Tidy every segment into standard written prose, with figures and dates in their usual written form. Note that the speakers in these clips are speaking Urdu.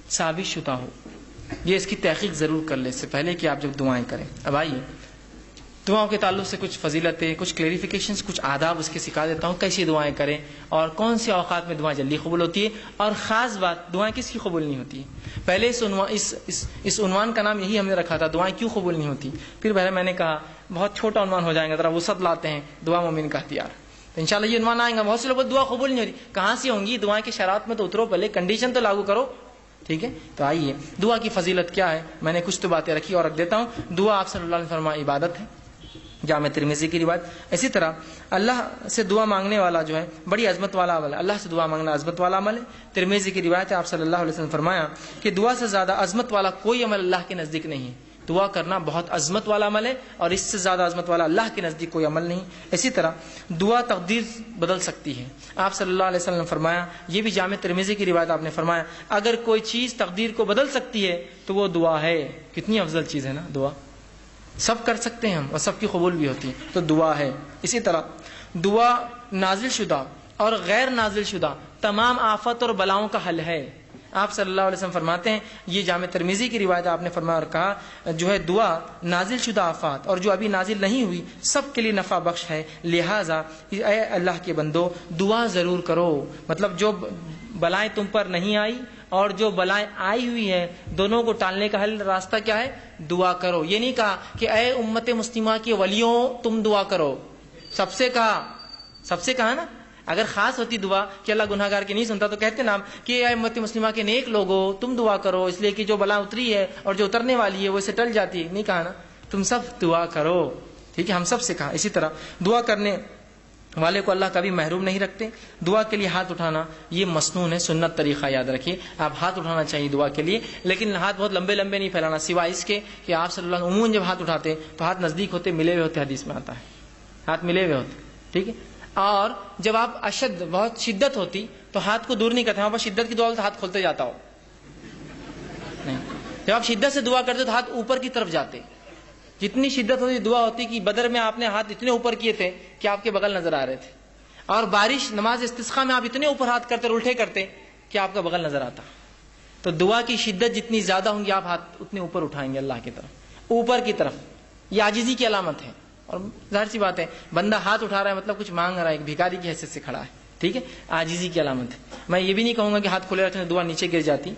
ثابت شدہ ہو. یہ اس کی تحقیق ضرور کر لیں اس سے پہلے کہ آپ جب دعائیں کریں. اب آئیے دعاؤں کے تعلق سے کچھ فضیلتیں، کچھ کلیریفیکیشنز، کچھ آداب اس کے سکھا دیتا ہوں کیسی دعائیں کریں اور کون سے اوقات میں دعائیں جلدی قبول ہوتی ہے، اور خاص بات دعائیں کس کی قبول نہیں ہوتی ہے. پہلے اس عنوان کا نام یہی ہم نے رکھا تھا، دعائیں کیوں قبول نہیں ہوتی. پھر پہلے میں نے کہا بہت چھوٹا عنوان ہو جائے گا، ذرا وسعت لاتے ہیں، دعا مومن کا ہتھیار. تو انشاءاللہ یہ عنوان آئے گا. بہت سے لوگ دعا قبول نہیں ہو رہی، کہاں سے ہوں گی دعائیں کی شرائط میں تو اترو، پہلے کنڈیشن تو لاگو کرو. ٹھیک ہے، تو آئیے دعا کی فضیلت کیا ہے. میں نے کچھ تو باتیں رکھی اور رکھ دیتا ہوں. دعا آپ صلی اللہ علیہ وسلم فرمایا عبادت ہے، جامع ترمذی کی روایت. اسی طرح اللہ سے دعا مانگنے والا جو ہے بڑی عظمت والا عمل ہے. اللہ سے دعا مانگنا عظمت والا عمل ہے. ترمذی کی روایت ہے، آپ صلی اللہ علیہ وسلم فرمایا کہ دعا سے زیادہ عظمت والا کوئی عمل اللہ کے نزدیک نہیں ہے. دعا کرنا بہت عظمت والا عمل ہے اور اس سے زیادہ عظمت والا اللہ کے نزدیک کوئی عمل نہیں. اسی طرح دعا تقدیر بدل سکتی ہے. آپ صلی اللہ علیہ وسلم نے فرمایا، یہ بھی جامع ترمذی کی روایت، آپ نے فرمایا اگر کوئی چیز تقدیر کو بدل سکتی ہے تو وہ دعا ہے. کتنی افضل چیز ہے نا دعا. سب کر سکتے ہیں ہم اور سب کی قبول بھی ہوتی ہے، تو دعا ہے. اسی طرح دعا نازل شدہ اور غیر نازل شدہ تمام آفت اور بلاؤں کا حل ہے. آپ صلی اللہ علیہ وسلم فرماتے ہیں، یہ جامع ترمذی کی روایت، آپ نے فرمایا اور کہا جو ہے دعا نازل شدہ آفات اور جو ابھی نازل نہیں ہوئی سب کے لیے نفع بخش ہے. لہٰذا اے اللہ کے بندو دعا ضرور کرو. مطلب جو بلائیں تم پر نہیں آئی اور جو بلائیں آئی ہوئی ہیں دونوں کو ٹالنے کا حل راستہ کیا ہے؟ دعا کرو. یہ نہیں کہا کہ اے امت مسلمہ کے ولیوں تم دعا کرو، سب سے کہا نا. اگر خاص ہوتی دعا کہ اللہ گناہ گار کی نہیں سنتا تو کہتے نا کہ اے امت مسلمہ کے نیک لوگوں تم دعا کرو، اس لیے کہ جو بلا اتری ہے اور جو اترنے والی ہے وہ اسے ٹل جاتی ہے. نہیں کہا نا، تم سب دعا کرو. ٹھیک ہے، ہم سب سے کہا. اسی طرح دعا کرنے والے کو اللہ کبھی محروم نہیں رکھتے. دعا کے لیے ہاتھ اٹھانا یہ مسنون ہے، سنت طریقہ یاد رکھیے. آپ ہاتھ اٹھانا چاہیے دعا کے لیے، لیکن ہاتھ بہت لمبے نہیں پھیلانا، سوائے اس کے کہ آپ صلی اللہ علیہ وسلم عموماً جب ہاتھ اٹھاتے تو ہاتھ نزدیک ہوتے، ملے ہوئے ہوتے. حدیث میں آتا ہے ہاتھ ملے ہوئے ہوتے. ٹھیک ہے، اور جب آپ بہت شدت ہوتی تو ہاتھ کو دور نہیں کرتے. وہاں پر شدت کی دعا تو ہاتھ کھولتے جاتا ہو نہیں. جب آپ شدت سے دعا کرتے تو ہاتھ اوپر کی طرف جاتے. جتنی شدت ہوتی دعا ہوتی کہ بدر میں آپ نے ہاتھ اتنے اوپر کیے تھے کہ آپ کے بغل نظر آ رہے تھے، اور بارش نماز استسقاء میں آپ اتنے اوپر ہاتھ کرتے اور الٹے کرتے کہ آپ کا بغل نظر آتا. تو دعا کی شدت جتنی زیادہ ہوں گی آپ ہاتھ اتنے اوپر اٹھائیں گے اللہ کی طرف، اوپر کی طرف. یہ عاجزی کی علامت ہے. اور ظاہر سی بات ہے بندہ ہاتھ اٹھا رہا ہے مطلب کچھ مانگ رہا ہے، ایک بھکاری کی حیثیت سے کھڑا ہے. ٹھیک ہے، عاجزی کی علامت ہے. میں یہ بھی نہیں کہوں گا کہ ہاتھ کھلے رکھنے سے دعا نیچے گر جاتی،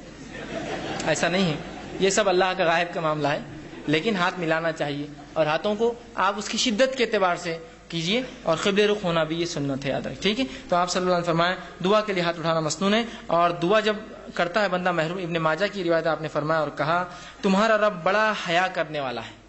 ایسا نہیں ہے. یہ سب اللہ کا غائب کا معاملہ ہے. لیکن ہاتھ ملانا چاہیے اور ہاتھوں کو آپ اس کی شدت کے اعتبار سے کیجیے، اور قبلے رخ ہونا بھی یہ سنت ہے، یاد رکھ. ٹھیک ہے، تو آپ صلی اللہ علیہ وسلم فرمائیں دعا کے لیے ہاتھ اٹھانا مسنون ہے. اور دعا جب کرتا ہے بندہ محروم. ابن ماجہ کی روایت آپ نے فرمایا اور کہا تمہارا رب بڑا حیا کرنے والا ہے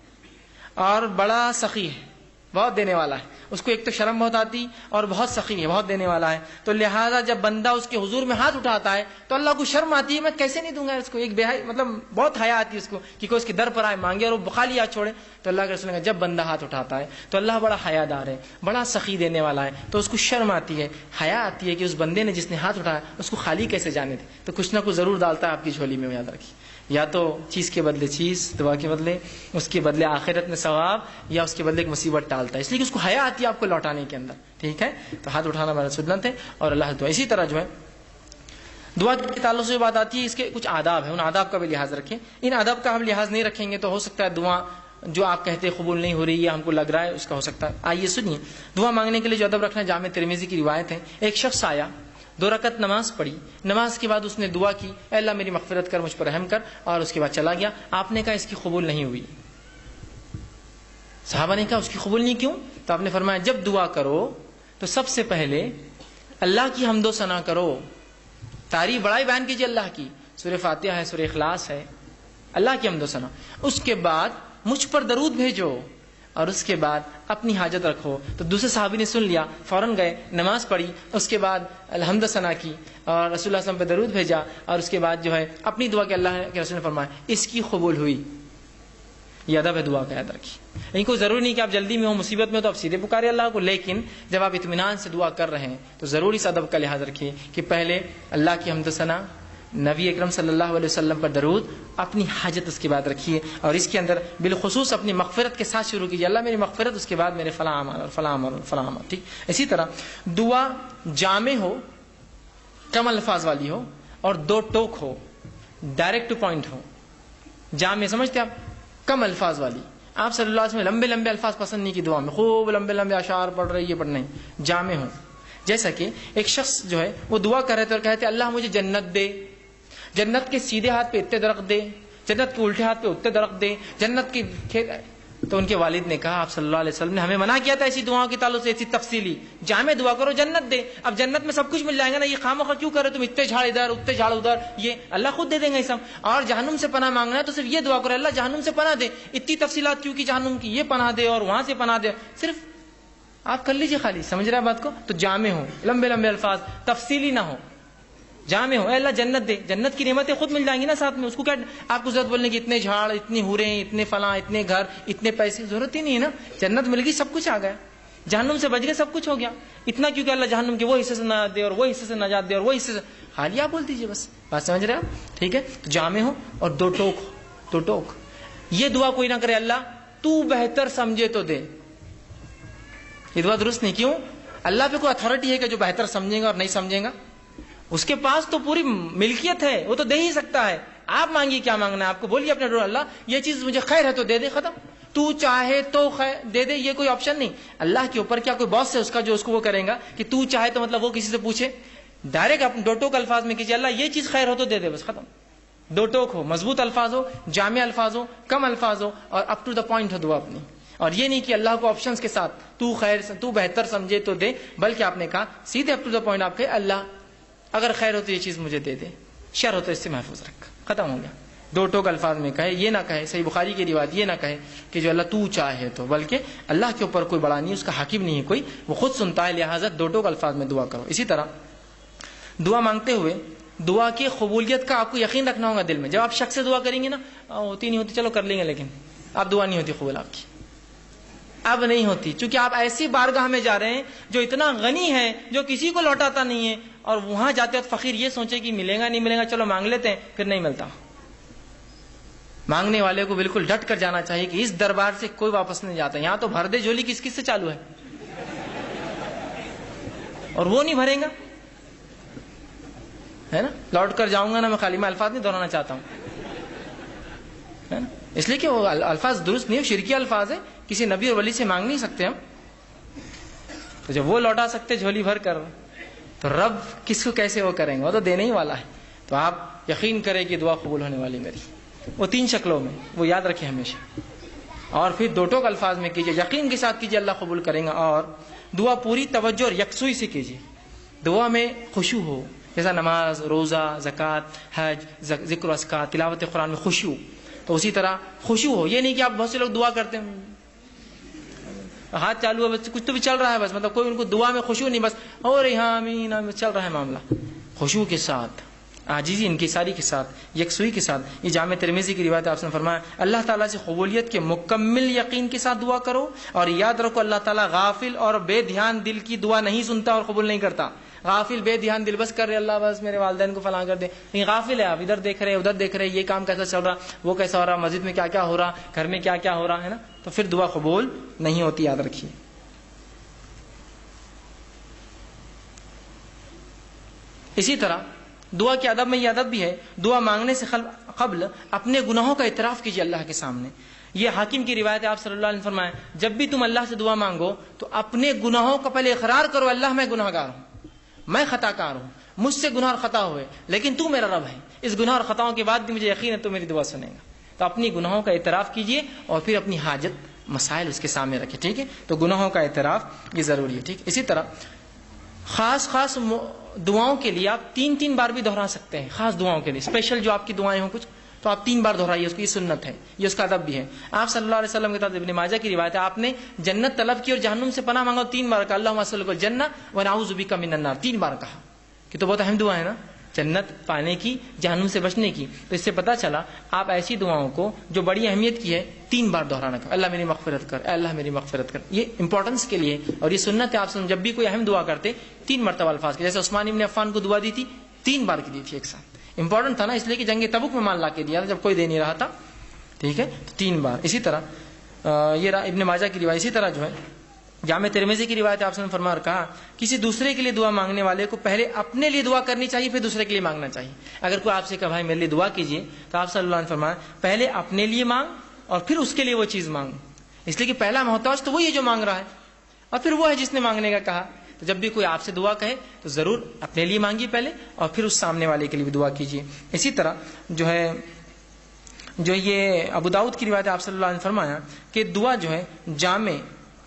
اور بڑا سخی ہے، بہت دینے والا ہے. اس کو ایک تو شرم بہت آتی اور بہت سخی ہے، بہت دینے والا ہے. تو لہٰذا جب بندہ اس کے حضور میں ہاتھ اٹھاتا ہے تو اللہ کو شرم آتی ہے، میں کیسے نہیں دوں گا اس کو. ایک مطلب بہت حیا آتی ہے اس کو کہ کوئی اس کے در پر آئے مانگے اور وہ بخالی ہاتھ چھوڑے. تو اللہ کے رسول نے جب بندہ ہاتھ اٹھاتا ہے تو اللہ بڑا حیا دار ہے، بڑا سخی دینے والا ہے. تو اس کو شرم آتی ہے، حیا آتی ہے کہ اس بندے نے جس نے ہاتھ اٹھایا اس کو خالی کیسے جانے دے. تو کچھ نہ کچھ ضرور ڈالتا ہے آپ کی جھولی میں، یاد رکھیے. یا تو چیز کے بدلے چیز، دعا کے بدلے، اس کے بدلے آخرت میں ثواب، یا اس کے بدلے ایک مصیبت ٹالتا ہے، اس لیے کہ اس کو حیا آتی ہے آپ کو لوٹانے کے اندر. ٹھیک ہے، تو ہاتھ اٹھانا بڑا سنت ہے اور اللہ دعا. اسی طرح جو ہے دعا کے تعلق سے بات آتی ہے، اس کے کچھ آداب ہیں، ان آداب کا بھی لحاظ رکھیں. ان آداب کا ہم لحاظ نہیں رکھیں گے تو ہو سکتا ہے دعا جو آپ کہتے قبول نہیں ہو رہی ہے، ہم کو لگ رہا ہے اس کا ہو سکتا ہے. آئیے سنیے دعا مانگنے کے لیے جو ادب رکھنا. جامع ترمذی کی روایت ہے، ایک شخص آیا، 2 رکعت نماز پڑھی، نماز کے بعد اس نے دعا کی اے اللہ میری مغفرت کر، مجھ پر رحم کر، اور اس کے بعد چلا گیا. آپ نے کہا اس کی قبول نہیں ہوئی. صحابہ نے کہا اس کی قبول نہیں کیوں؟ تو آپ نے فرمایا جب دعا کرو تو سب سے پہلے اللہ کی حمد و ثنا کرو، تعریف بڑائی بیان کیجیے اللہ کی. سورہ فاتحہ ہے، سورہ اخلاص ہے، اللہ کی حمد و ثنا. اس کے بعد مجھ پر درود بھیجو اور اس کے بعد اپنی حاجت رکھو. تو دوسرے صحابی نے سن لیا، فوراً گئے، نماز پڑھی، اس کے بعد الحمد ثنا کی اور رسول اللہ صلی اللہ علیہ وسلم پہ درود بھیجا، اور اس کے بعد جو ہے اپنی دعا کہ اللہ کے رسول نے فرمایا اس کی قبول ہوئی. یہ ادب ہے دعا کا، یاد رکھیے. ان کو ضروری نہیں کہ آپ جلدی میں ہو، مصیبت میں ہو تو آپ سیدھے پکارے اللہ کو، لیکن جب آپ اطمینان سے دعا کر رہے ہیں تو ضرور اس ادب کا لحاظ رکھیے کہ پہلے اللہ کی حمد و ثنا، نبی اکرم صلی اللہ علیہ وسلم پر درود، اپنی حاجت اس کے بعد رکھیے، اور اس کے اندر بالخصوص اپنی مغفرت کے ساتھ شروع کیجیے. اللہ میری مغفرت، اس کے بعد میرے فلاں عمل اور فلاں عمل اور فلاں عمل. ٹھیک. اسی طرح دعا جامع ہو، کم الفاظ والی ہو اور 2 ٹوک ہو. ڈائریکٹ ٹو پوائنٹ ہو, جامع, سمجھتے آپ, کم الفاظ والی. آپ صلی اللہ علیہ وسلم لمبے لمبے الفاظ پسند نہیں کی دعا میں, خوب لمبے لمبے اشعار پڑھ رہے, یہ پڑھنا نہیں, جامع ہو. جیسا کہ ایک شخص جو ہے وہ دعا کر رہے تھے اور کہتے اللہ مجھے جنت دے, جنت کے سیدھے ہاتھ پہ اتنے درخت دے, جنت کے الٹے ہاتھ پہ اتنے درخت دے, جنت کی کھیت. تو ان کے والد نے کہا آپ صلی اللہ علیہ وسلم نے ہمیں منع کیا تھا ایسی دعاؤں کے تعلق سے, ایسی تفصیلی جامع دعا کرو جنت دے. اب جنت میں سب کچھ مل جائے گا نا, یہ خواہ کیوں کرو تم اتنے جھاڑ ادھر اتنے جھاڑ ادھر, یہ اللہ خود دے دیں گے سب. اور جہنم سے پناہ مانگنا ہے تو صرف یہ دعا کرو اللہ جہنم سے پناہ دے. اتنی تفصیلات کیوں کی جہنم کی, یہ پناہ دے اور وہاں سے پناہ دے, صرف آپ کر لیجیے خالی, سمجھ رہے ہیں بات کو. تو جامع ہو, لمبے لمبے الفاظ, تفصیلی نہ ہو, جامع ہو. اے اللہ جنت دے, جنت کی نعمتیں خود مل جائیں گی نا ساتھ میں, اس کو کیا آپ کو ضرورت بولنے کی اتنے جھاڑ, اتنی حوریں, اتنے فلاں, اتنے گھر, اتنے پیسے, ضرورت ہی نہیں ہے نا. جنت مل گئی, سب کچھ آ گیا, جہنم سے بچ گئے, سب کچھ ہو گیا. اتنا کیوں کہ اللہ جہنم کے وہ حصے سے نجات دے اور وہ حصے سے نجات دے اور وہ حصے سے, خالی آپ بول دیجیے بس, بات سمجھ رہے آپ, ٹھیک ہے. تو جامع ہو اور دو ٹوک ہو, دو ٹوک. یہ دعا کوئی نہ کرے اللہ تو بہتر سمجھے تو دے, یہ دعا درست نہیں. کیوں؟ اللہ پہ کوئی اتھارٹی ہے کہ جو بہتر سمجھے گا اور نہیں سمجھے گا؟ اس کے پاس تو پوری ملکیت ہے, وہ تو دے ہی سکتا ہے. آپ مانگیے کیا مانگنا ہے آپ کو, بولیے اپنے ڈور اللہ یہ چیز مجھے خیر ہے تو دے دے, ختم. تو چاہے تو خیر دے دے, یہ کوئی آپشن نہیں. اللہ کے اوپر کیا کوئی باس ہے اس کا جو اس کو وہ کرے گا کہ تو چاہے تو مطلب وہ کسی سے پوچھے؟ ڈائریکٹ اپنے دو ٹوک الفاظ میں کیجیے اللہ یہ چیز خیر ہو تو دے دے, بس ختم. دو ٹوک ہو, مضبوط الفاظ ہو, جامع الفاظ ہو, کم الفاظ ہو, اور اپ ٹو دا پوائنٹ ہو دعا اپنی. اور یہ نہیں کہ اللہ کو آپشنز کے ساتھ تو خیر تو بہتر سمجھے تو دے, بلکہ آپ نے کہا سیدھے اپ ٹو دا پوائنٹ, آپ کہے اللہ اگر خیر ہو تو یہ چیز مجھے دے دے, شر ہو تو اس سے محفوظ رکھ, ختم ہو گیا. دو ٹوک الفاظ میں کہے, یہ نہ کہے, صحیح بخاری کی روایت یہ نہ کہے کہ جو اللہ تو چاہے تو, بلکہ اللہ کے اوپر کوئی بڑا نہیں, اس کا حاکم نہیں ہے کوئی, وہ خود سنتا ہے, لہٰذا دو ٹوک الفاظ میں دعا کرو. اسی طرح دعا مانگتے ہوئے دعا کی قبولیت کا آپ کو یقین رکھنا ہوگا دل میں. جب آپ شخص سے دعا کریں گے نا, ہوتی نہیں ہوتی چلو کر لیں گے, لیکن آپ دعا نہیں ہوتی قبول آپ کی, اب نہیں ہوتی, چونکہ آپ ایسی بارگاہ میں جا رہے ہیں جو اتنا غنی ہے, جو کسی کو لوٹاتا نہیں ہے, اور وہاں جاتے وقت فقیر یہ سوچے کہ ملے گا نہیں ملے گا, چلو مانگ لیتے ہیں, پھر نہیں ملتا. مانگنے والے کو بالکل ڈٹ کر جانا چاہیے کہ اس دربار سے کوئی واپس نہیں جاتا. یہاں تو بھر دے جھولی کس کس سے چالو ہے, اور وہ نہیں بھریں گا, ہے نا. لوٹ کر جاؤں گا نا, میں خالی میں الفاظ نہیں دہرانا چاہتا ہوں, ہے نا, اس لیے کہ وہ الفاظ درست نہیں, شرکی الفاظ ہے, کسی نبی اور ولی سے مانگ نہیں سکتے ہم. تو جب وہ لوٹا سکتے جھولی بھر کر, تو رب کس کو کیسے وہ کریں گے, وہ تو دینے ہی والا ہے. تو آپ یقین کریں کہ دعا قبول ہونے والی میری, وہ 3 شکلوں میں, وہ یاد رکھیں ہمیشہ. اور پھر دو ٹوک الفاظ میں کیجیے, یقین کے ساتھ کیجیے اللہ قبول کریں گا. اور دعا پوری توجہ اور یکسوئی سے کیجیے, دعا میں خشوع ہو, جیسا نماز, روزہ, زکوٰۃ, حج, ذکر و اذکار, تلاوت قرآن میں خشوع, تو اسی طرح خشوع ہو. یہ نہیں کہ آپ بہت سے لوگ دعا کرتے ہیں ہاتھ چالو ہے, بس کچھ تو بھی چل رہا ہے, بس مطلب کوئی ان کو دعا میں خشوع نہیں, بس اور یہاں آمین آمین چل رہا ہے معاملہ. خشوع کے ساتھ, عاجزی, انکساری کے ساتھ, یکسوئی کے ساتھ. یہ جامع ترمذی کی روایت, آپ نے فرمایا اللہ تعالیٰ سے قبولیت کے مکمل یقین کے ساتھ دعا کرو, اور یاد رکھو اللہ تعالیٰ غافل اور بے دھیان دل کی دعا نہیں سنتا اور قبول نہیں کرتا. غافل بے دھیان دل, بس کر رہے اللہ بس میرے والدین کو فلاں کر دے, نہیں غافل ہے آپ, ادھر دیکھ رہے ادھر دیکھ رہے, یہ کام کیسا چل رہا, وہ کیسا ہو رہا, مسجد میں کیا کیا ہو رہا, گھر میں کیا کیا ہو رہا ہے نا, تو پھر دعا قبول نہیں ہوتی, یاد رکھیے. اسی طرح دعا کے ادب میں یہ ادب بھی ہے, دعا مانگنے سے قبل اپنے گناہوں کا اعتراف کیجیے اللہ کے سامنے. یہ حاکم کی روایت ہے, آپ صلی اللہ علیہ وسلم فرمائے جب بھی تم اللہ سے دعا مانگو تو اپنے گناہوں کا پہلے اقرار کرو, اللہ میں گناہ گار ہوں, میں خطا کار ہوں, مجھ سے گناہ اور خطا ہوئے, لیکن تو میرا رب ہے, اس گناہ اور خطاؤں کے بعد بھی مجھے یقین ہے تو میری دعا سنے گا. تو اپنی گناہوں کا اعتراف کیجیے اور پھر اپنی حاجت مسائل اس کے سامنے رکھیں, ٹھیک ہے. تو گناہوں کا اعتراف یہ ضروری ہے, ٹھیک. اسی طرح خاص دعاؤں کے لیے آپ 3 بار بھی دہرا سکتے ہیں, خاص دعاؤں کے لیے, اسپیشل جو آپ کی دعائیں ہوں کچھ, تو آپ 3 بار دہرائیے, اس کی سنت ہے, یہ اس کا ادب بھی ہے. آپ صلی اللہ علیہ وسلم کے ساتھ ابن ماجہ کی روایت ہے, آپ نے جنت طلب کی اور جہنم سے پناہ مانگا, 3 بار کہا اللہم اسألک الجنہ ونعوذ بک من النار, 3 بار کہا. کہ تو بہت اہم دعا ہے نا, جنت پانے کی, جہنم سے بچنے کی. تو اس سے پتہ چلا آپ ایسی دعاؤں کو جو بڑی اہمیت کی ہے 3 بار دہرانا, اللہ میری مغفرت کر, اے اللہ میری مغفرت کر, یہ امپورٹنس کے لیے. اور یہ سنت ہے, آپ جب بھی کوئی اہم دعا کرتے 3 مرتبہ الفاظ کے, جیسے عثمان ابن عفان کو دعا دی تھی 3 بار کی دی تھی ایک ساتھ. امپورٹنٹ تھا نا, اس لیے کہ جنگ تبوک میں مال لا کے دیا تھا جب کوئی دے نہیں رہا تھا, ٹھیک ہے, تو 3 بار. اسی طرح یہ ابن ماجہ کی روایت. اسی طرح جو ہے جامع ترمذی کی روایت آپ نے فرمایا اور کہا کسی دوسرے کے لیے دعا مانگنے والے کو پہلے اپنے لیے دعا کرنی چاہیے پھر دوسرے کے لیے مانگنا چاہیے. اگر کوئی آپ سے کہا بھائی میرے لیے دعا کیجیے تو آپ صلی اللہ علیہ وسلم فرمایا پہلے اپنے لیے مانگ اور پھر اس کے لیے وہ چیز مانگ, اس لیے کہ پہلا محتاج تو وہی ہے جو مانگ رہا ہے اور پھر وہ ہے جس نے مانگنے کا کہا. تو جب بھی کوئی آپ سے دعا کہے تو ضرور اپنے لیے مانگیے پہلے اور پھر اس سامنے والے کے لیے بھی دعا کیجیے. اسی طرح جو یہ ابو داؤد کی روایت آپ صلی اللہ علیہ وسلم فرمایا کہ دعا جو ہے جامع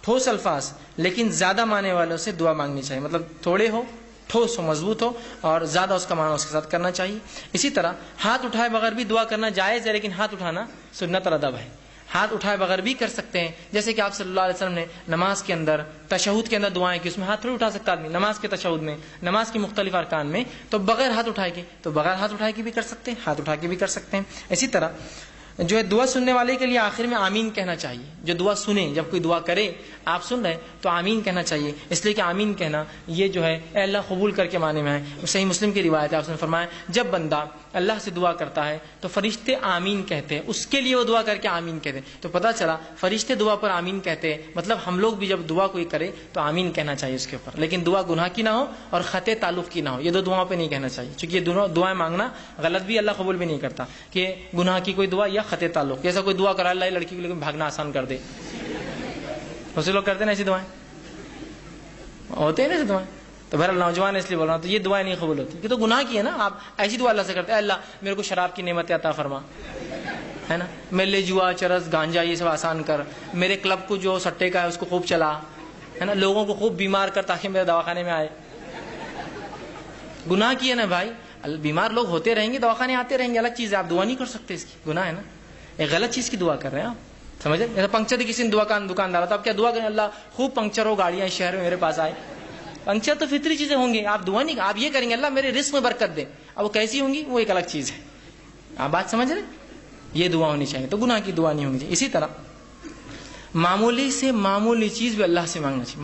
ٹھوس الفاظ لیکن زیادہ معنی والوں سے دعا مانگنی چاہیے, مطلب تھوڑے ہو, ٹھوس ہو, مضبوط ہو اور زیادہ اس کا معنی اس کے ساتھ کرنا چاہیے. اسی طرح ہاتھ اٹھائے بغیر بھی دعا کرنا جائز ہے لیکن ہاتھ اٹھانا سنت اور ادب ہے. ہاتھ اٹھائے بغیر بھی کر سکتے ہیں, جیسے کہ آپ صلی اللہ علیہ وسلم نے نماز کے اندر تشہد کے اندر دعائیں کی, اس میں ہاتھ تھوڑی اٹھا سکتا آدمی نماز کے تشہد میں, نماز کی مختلف ارکان میں, تو بغیر ہاتھ اٹھائے کے تو بغیر ہاتھ اٹھائے کے بھی کر سکتے ہیں, ہاتھ اٹھا کے بھی کر سکتے ہیں. اسی طرح جو ہے دعا سننے والے کے لیے آخر میں آمین کہنا چاہیے. جو دعا سنے, جب کوئی دعا کرے آپ سن رہے تو آمین کہنا چاہیے, اس لیے کہ آمین کہنا یہ جو ہے اے اللہ قبول کر کے معنی میں ہے. صحیح مسلم کی روایت ہے آپ نے فرمایا جب بندہ اللہ سے دعا کرتا ہے تو فرشتے آمین کہتے ہیں, اس کے لیے وہ دعا کر کے آمین کہتے ہیں. تو پتہ چلا فرشتے دعا پر آمین کہتے ہیں, مطلب ہم لوگ بھی جب دعا کوئی کرے تو آمین کہنا چاہیے اس کے اوپر, لیکن دعا گناہ کی نہ ہو اور خطے تعلق کی نہ ہو. یہ دو دعاؤں پہ نہیں کہنا چاہیے چونکہ یہ دونوں دعائیں مانگنا غلط بھی, اللہ قبول بھی نہیں کرتا کہ گناہ کی کوئی دعا یا خطے تعلق. جیسا کوئی دعا کرا اللہ لڑکی کو لیکن بھاگنا آسان کر دے, بہت سے لوگ کرتے ہیں نا ایسی دعائیں, ہوتے ہیں نا ایسی دعائیں. تو بہرحال نوجوان اس لیے بول رہا ہوں تو یہ دعائیں نہیں قبول ہوتی کہ تو گناہ کی ہے نا. آپ ایسی دعا اللہ سے کرتے ہیں اللہ میرے کو شراب کی نعمت عطا فرما, ہے نا, میرے لیے جوا چرس گانجا یہ سب آسان کر, میرے کلب کو جو سٹے کا ہے اس کو خوب چلا, ہے نا, لوگوں کو خوب بیمار کر تاکہ میرے دواخانے میں آئے. گناہ کی ہے نا بھائی, بیمار لوگ ہوتے رہیں گے دواخانے آتے رہیں گے, الگ چیز ہے, آپ دعا نہیں کر سکتے, اس کی گناہ ہے نا, ایک غلط چیز کی دعا کر رہے ہیں آپ, سمجھے. جیسے پنکچر کی کسی نے دکاندار تو آپ کیا دعا کریں اللہ خوب پنکچر ہو گاڑیاں شہر میں میرے پاس آئے. پنکچر تو فطری چیزیں ہوں گی, آپ دعا نہیں, آپ یہ کریں گے اللہ میرے رزق میں برکت دے. اب وہ کیسی ہوں گی وہ ایک الگ چیز ہے, آپ بات سمجھ رہے, یہ دعا ہونی چاہیے. تو گناہ کی دعا نہیں ہونی چاہیے. اسی طرح معمولی سے معمولی چیز بھی اللہ سے مانگنا چاہیے,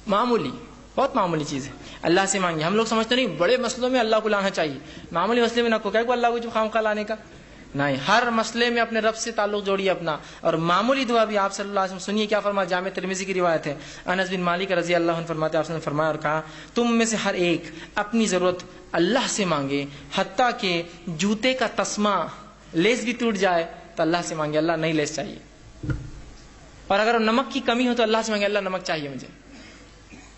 معمولی بہت معمولی چیز ہے اللہ سے مانگے. ہم لوگ سمجھتے نہیں بڑے مسئلوں میں اللہ کو لانا چاہیے, معمولی مسئلے میں نہ کو کہ اللہ کو جو خام خواہ لانے کا نہیں, ہر مسئلے میں اپنے رب سے تعلق جوڑیے اپنا. اور معمولی دعا بھی آپ صلی اللہ علیہ وسلم سنیے کیا فرمایا, جامع ترمذی کی روایت ہے, انس بن مالک رضی اللہ عنہ فرماتے ہیں آپ نے فرمایا اور کہا تم میں سے ہر ایک اپنی ضرورت اللہ سے مانگے, حتیٰ کہ جوتے کا تسمہ لیس بھی ٹوٹ جائے تو اللہ سے مانگے اللہ نہیں لیس چاہیے, اور اگر نمک کی کمی ہو تو اللہ سے مانگے اللہ نمک چاہیے مجھے.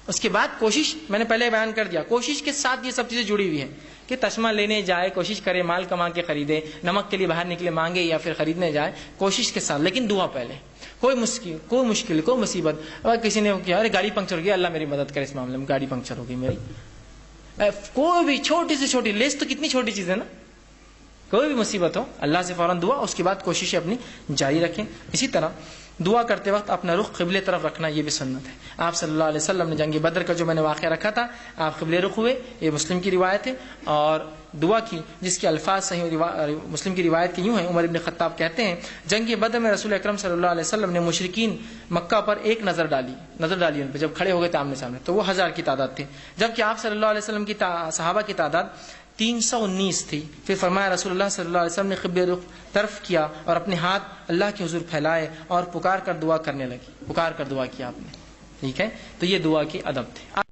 اس کے بعد کوشش, میں نے پہلے بیان کر دیا, کوشش کے ساتھ یہ سب چیزیں جڑی ہوئی ہیں کہ تسمہ لینے جائے, کوشش کرے مال کما کے خریدے, نمک کے لیے باہر نکلے مانگے یا پھر خریدنے جائے, کوشش کے ساتھ, لیکن دعا پہلے. کوئی مشکل کوئی مصیبت, اگر کسی نے کیا ارے گاڑی پنکچر ہو گئی اللہ میری مدد کرے اس معاملے میں, گاڑی پنکچر ہو گئی میری, کوئی بھی چھوٹی سے چھوٹی لیس تو کتنی چھوٹی چیز ہے نا, کوئی بھی مصیبت ہو اللہ سے فوراً دعا, اس کے بعد کوششیں اپنی جاری رکھیں. اسی طرح دعا کرتے وقت اپنا رخ قبلے طرف رکھنا یہ بھی سنت ہے. آپ صلی اللہ علیہ وسلم نے جنگ بدر کا جو میں نے واقعہ رکھا تھا آپ قبلے رخ ہوئے, یہ مسلم کی روایت ہے, اور دعا کی جس کے الفاظ صحیح مسلم کی روایت کے یوں ہیں. عمر ابن خطاب کہتے ہیں جنگ بدر میں رسول اکرم صلی اللہ علیہ وسلم نے مشرکین مکہ پر ایک نظر ڈالی ان پہ جب کھڑے ہو گئے آمنے سامنے, تو وہ 1000 کی تعداد تھی, جبکہ آپ صلی اللہ علیہ وسلم کی صحابہ کی تعداد 319 تھی. پھر فرمایا رسول اللہ صلی اللہ علیہ وسلم نے قبلے رخ طرف کیا اور اپنے ہاتھ اللہ کے حضور پھیلائے اور پکار کر دعا کرنے لگی, پکار کر دعا کیا آپ نے. ٹھیک ہے, تو یہ دعا کے ادب تھے.